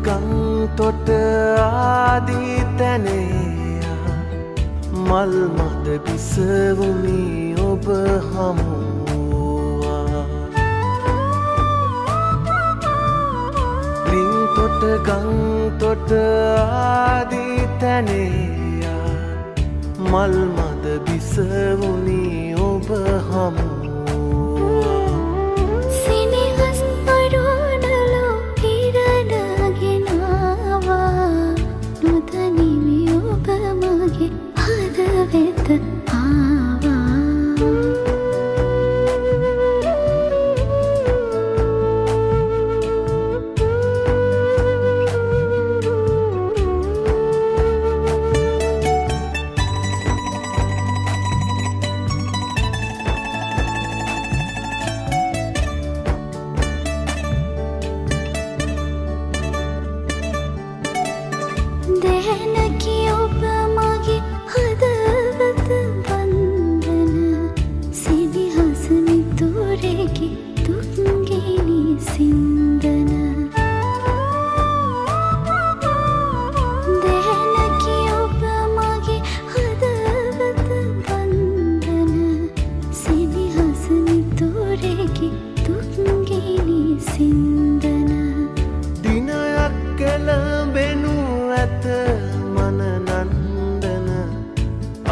ගං තොට ආදී තැනේයා මල් මද බිසවුනි ඔබ හමුවා රින් තොට ගං තොට ආදී තැනේයා මල් මද බිසවුනි ඔබ හමුවා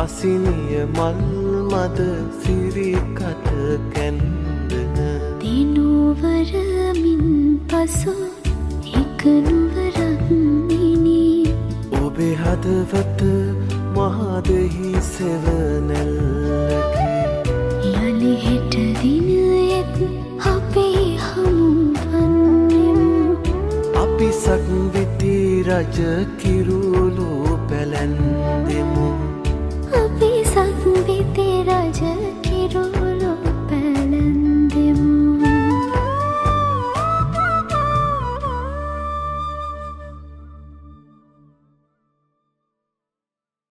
අසිනිය මල් මද සිරිකට කැන්දන දිනුවරමින් පසු එක නුවරක් මිනී ඔබේ හදවත මහදෙහි සෙවනැල්ලකි යළි හෙට දිනයෙත් අපි හමුවන්නෙමු අපි සක්විති රජ කිරුළු පැලැන්දෙමු